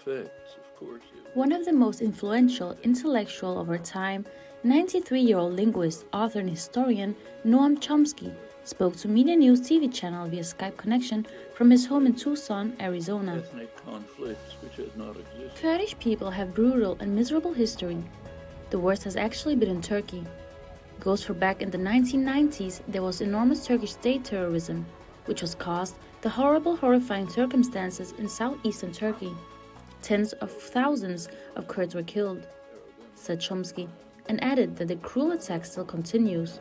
effects, of course. One of the most influential intellectual of our time, 93-year-old linguist, author, and historian Noam Chomsky spoke to Medyanews TV channel via Skype connection from his home in Tucson, Arizona. Ethnic conflicts which had not existed. Kurdish people have brutal and miserable history. The worst has actually been in Turkey. It goes for back in the 1990s, there was enormous Turkish state terrorism, which was caused the horrible, horrifying circumstances in southeastern Turkey. Tens of thousands of Kurds were killed, said Chomsky, and added that the cruel attack still continues.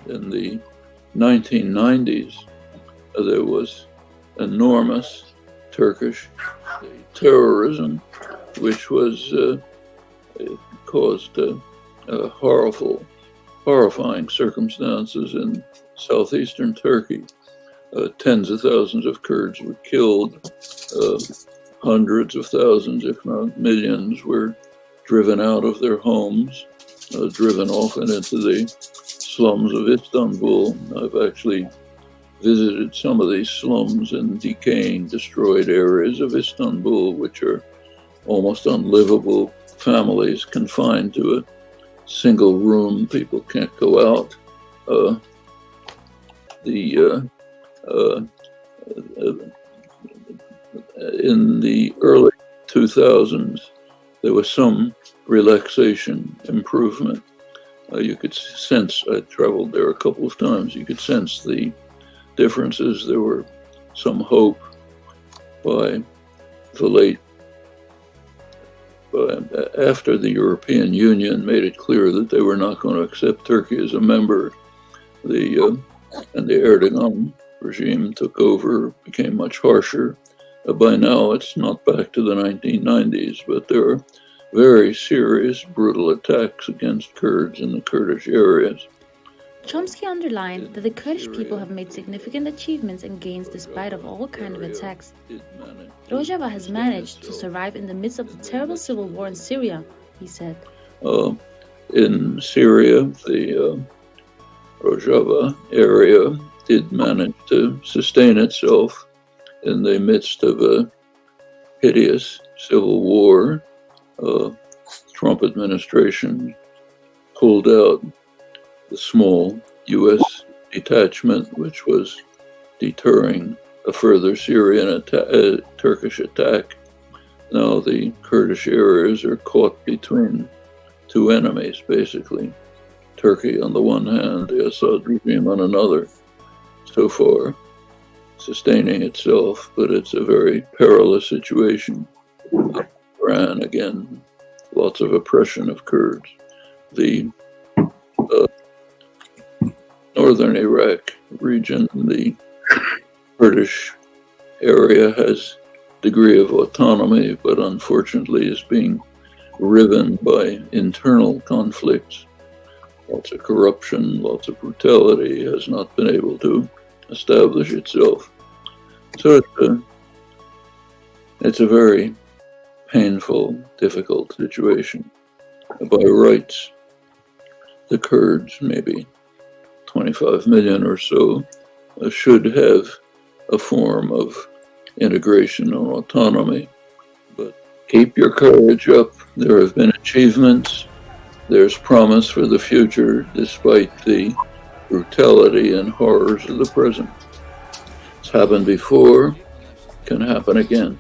In the 1990s, there was enormous Turkish terrorism, which was caused horrifying circumstances in southeastern Turkey. Tens of thousands of Kurds were killed. Hundreds of thousands, if not millions, were driven out of their homes, driven often into the slums of Istanbul. I've actually visited some of these slums in decaying, destroyed areas of Istanbul, which are almost unlivable. Families confined to a single room, people can't go out. In the early 2000s, there was some relaxation, improvement. You could sense, I traveled there a couple of times, you could sense the differences. There were some hope after the European Union made it clear that they were not going to accept Turkey as a member, and the Erdogan regime took over, became much harsher. By now, it's not back to the 1990s, but there are very serious, brutal attacks against Kurds in the Kurdish areas. Chomsky underlined that the Kurdish people have made significant achievements and gains despite of all kinds of attacks. Rojava has managed to survive in the midst of the terrible civil war in Syria, he said. In Syria, the Rojava area did manage to sustain itself in the midst of a hideous civil war. Trump administration pulled out the small U.S. detachment, which was deterring a further Syrian Turkish attack. Now the Kurdish areas are caught between two enemies, basically. Turkey on the one hand, the Assad regime on another. So far, sustaining itself, but it's a very perilous situation. Iran, again, lots of oppression of Kurds. The northern Iraq region, the Kurdish area has a degree of autonomy, but unfortunately is being riven by internal conflicts. Lots of corruption, lots of brutality, has not been able to establish itself. So it's a very painful, difficult situation. By rights, the Kurds, maybe 25 million or so, should have a form of integration and autonomy. But keep your courage up. There have been achievements. There's promise for the future, despite the brutality and horrors of the present. It's happened before, can happen again.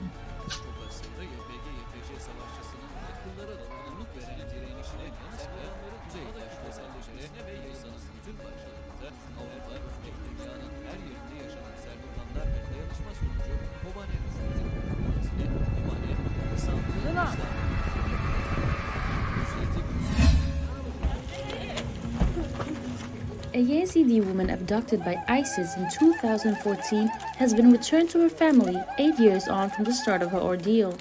A Yazidi woman abducted by ISIS in 2014 has been returned to her family 8 years on from the start of her ordeal.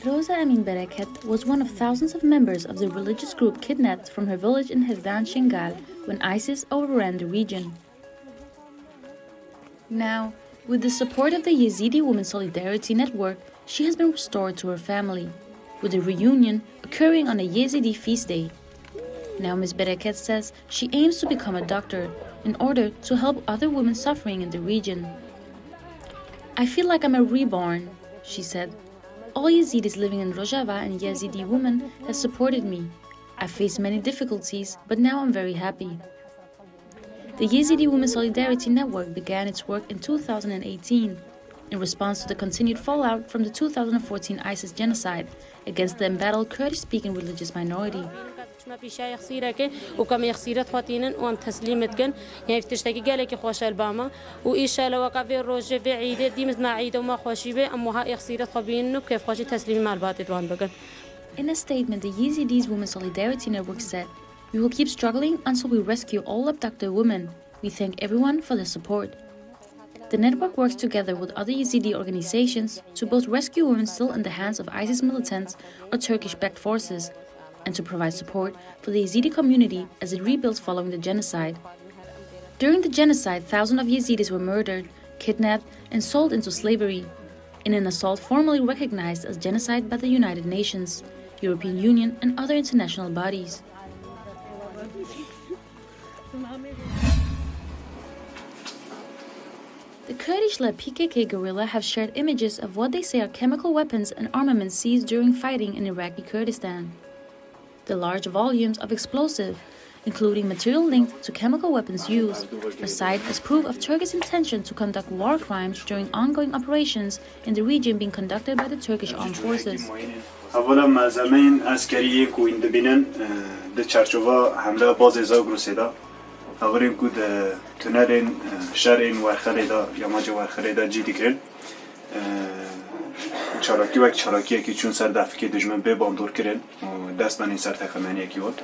Rosa Amin Bereket was one of thousands of members of the religious group kidnapped from her village in Hevdan Shingal when ISIS overran the region. Now, with the support of the Yazidi Women's Solidarity Network, she has been restored to her family. with a reunion occurring on a Yazidi feast day. Now Ms. Bereket says she aims to become a doctor in order to help other women suffering in the region. "I feel like I'm a reborn," she said. "All Yazidis living in Rojava and Yazidi women have supported me. I faced many difficulties, but now I'm very happy." The Yazidi Women Solidarity Network began its work in 2018 in response to the continued fallout from the 2014 ISIS genocide against the embattled Kurdish-speaking religious minority. ما پیشای خسیره که و کم یخسیرت خاطینن و ام تسلیمت کن يعني فتشتكي قالك خوش الباما وإيشا لو قفي الروج في عيد دي مثل ما عيد وما خوشي به أمها يخسيرت خبينه كيف خوشي تسليم مع الباطل وان بقن. In a statement, the Yazidis Women Solidarity Network said, "We will keep struggling until we rescue all abducted women. We thank everyone for their support." The network works together with other Yazidi organizations to both rescue women still in the hands of ISIS militants or Turkish-backed forces, and to provide support for the Yazidi community as it rebuilds following the genocide. During the genocide, thousands of Yazidis were murdered, kidnapped, and sold into slavery, in an assault formally recognized as genocide by the United Nations, European Union, and other international bodies. The Kurdish-led PKK guerrilla have shared images of what they say are chemical weapons and armaments seized during fighting in Iraqi Kurdistan. The large volumes of explosive, including material linked to chemical weapons use, are cited as proof of Turkey's intention to conduct war crimes during ongoing operations in the region being conducted by the Turkish armed forces. اولا مزامین عسکری کو این دبینن د چارچوبا حمله باز ازاگ رسیدا اولین کو د تونلین شرین ورخلیدا یا ماج ورخلیدا جدی کرد چاراکی وقت چاراکی که چون سر دفعه دشمن به بام دور کردن دست من این سر تخمینی کی بود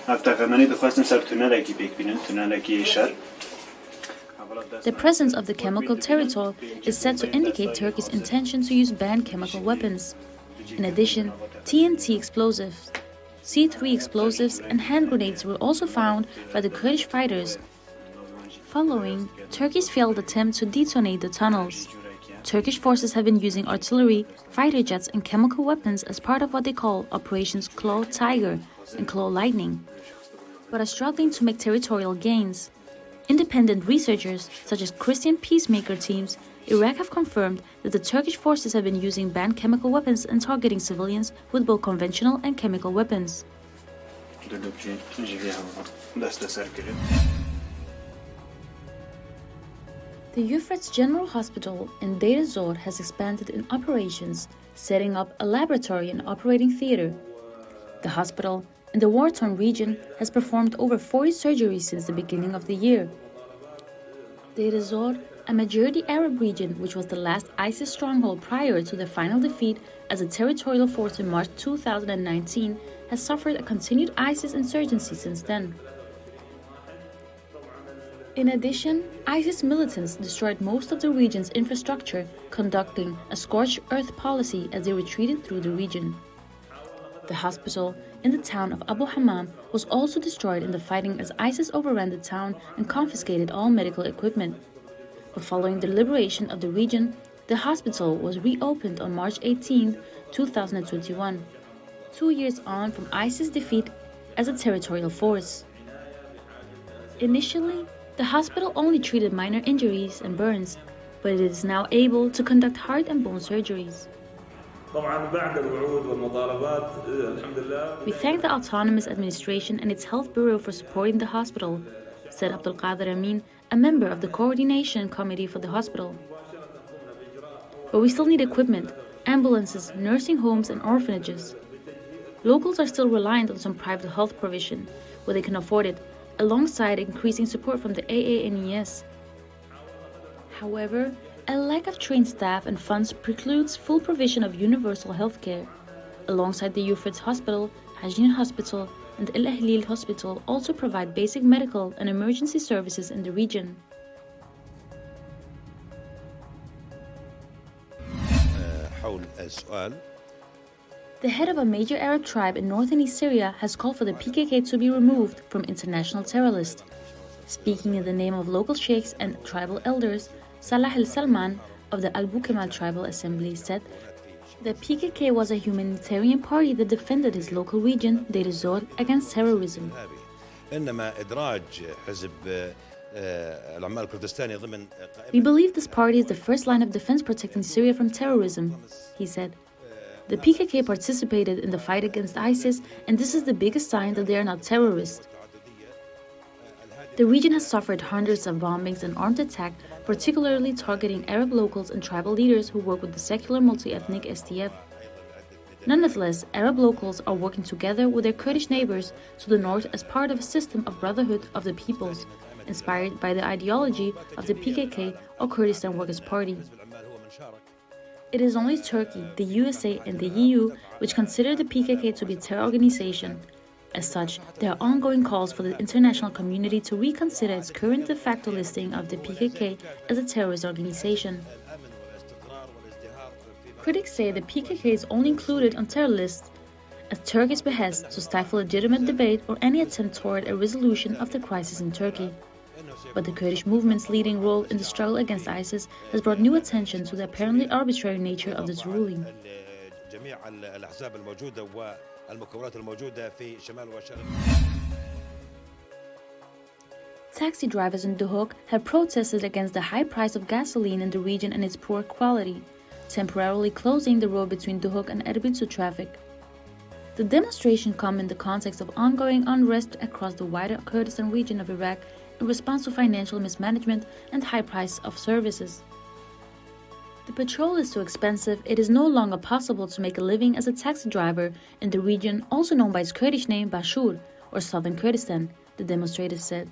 تخمینی دخواستن سر تونل کی بیک بینن تونل کی شر. The presence of the chemical territory is said to indicate Turkey's intention to use banned chemical weapons. In addition, TNT explosives, C3 explosives, and hand grenades were also found by the Kurdish fighters following Turkey's failed attempt to detonate the tunnels. Turkish forces have been using artillery, fighter jets, and chemical weapons as part of what they call Operations Claw Tiger and Claw Lightning, but are struggling to make territorial gains. Independent researchers, such as Christian peacemaker teams, Iraq have confirmed that the Turkish forces have been using banned chemical weapons and targeting civilians with both conventional and chemical weapons. The Euphrates General Hospital in Deir-Ez-Zor has expanded in operations, setting up a laboratory and operating theater. The hospital, in the war-torn region, has performed over 40 surgeries since the beginning of the year. Deir-Ez-Zor, a majority Arab region which was the last ISIS stronghold prior to their final defeat as a territorial force in March 2019, has suffered a continued ISIS insurgency since then. In addition, ISIS militants destroyed most of the region's infrastructure, conducting a scorched earth policy as they retreated through the region. The hospital in the town of Abu Hammam was also destroyed in the fighting as ISIS overran the town and confiscated all medical equipment. But following the liberation of the region, the hospital was reopened on March 18, 2021, 2 years on from ISIS' defeat as a territorial force. Initially, the hospital only treated minor injuries and burns, but it is now able to conduct heart and bone surgeries. We thank the Autonomous Administration and its Health Bureau for supporting the hospital, said Abdul Qadir Amin, a member of the Coordination Committee for the hospital. But we still need equipment, ambulances, nursing homes, and orphanages. Locals are still reliant on some private health provision, where they can afford it, alongside increasing support from the AANES. However, a lack of trained staff and funds precludes full provision of universal health care. Alongside the Euphrates Hospital, Hajin Hospital, and El Ahlil Hospital also provide basic medical and emergency services in the region. The head of a major Arab tribe in north and east Syria has called for the PKK to be removed from international terror list. Speaking in the name of local sheikhs and tribal elders, Salah al-Salman of the Al-Bukemal Tribal Assembly said, The PKK was a humanitarian party that defended his local region, Deir-Ez-Zor, against terrorism. We believe this party is the first line of defense protecting Syria from terrorism, he said. The PKK participated in the fight against ISIS, and this is the biggest sign that they are not terrorists. The region has suffered hundreds of bombings and armed attacks, particularly targeting Arab locals and tribal leaders who work with the secular multi-ethnic SDF. Nonetheless, Arab locals are working together with their Kurdish neighbors to the north as part of a system of brotherhood of the peoples, inspired by the ideology of the PKK or Kurdistan Workers' Party. It is only Turkey, the USA, and the EU which consider the PKK to be a terror organization. As such, there are ongoing calls for the international community to reconsider its current de facto listing of the PKK as a terrorist organization. Critics say the PKK is only included on terror lists at Turkey's behest to stifle legitimate debate or any attempt toward a resolution of the crisis in Turkey. But the Kurdish movement's leading role in the struggle against ISIS has brought new attention to the apparently arbitrary nature of this ruling. Taxi drivers in Duhok have protested against the high price of gasoline in the region and its poor quality, temporarily closing the road between Duhok and Erbil to traffic. The demonstration come in the context of ongoing unrest across the wider Kurdistan region of Iraq in response to financial mismanagement and high price of services. The petrol is so expensive, it is no longer possible to make a living as a taxi driver in the region, also known by its Kurdish name Bashur, or Southern Kurdistan, the demonstrators said.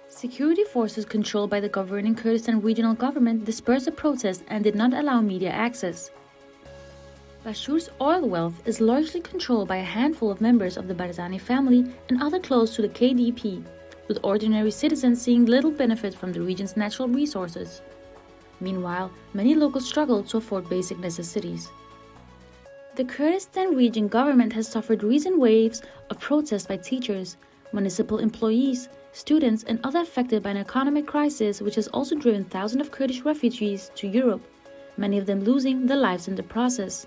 Security forces controlled by the governing Kurdistan regional government dispersed the protests and did not allow media access. Bashur's oil wealth is largely controlled by a handful of members of the Barzani family and other close to the KDP, with ordinary citizens seeing little benefit from the region's natural resources. Meanwhile, many locals struggle to afford basic necessities. The Kurdistan region government has suffered recent waves of protests by teachers, municipal employees, students, and others affected by an economic crisis which has also driven thousands of Kurdish refugees to Europe, many of them losing their lives in the process.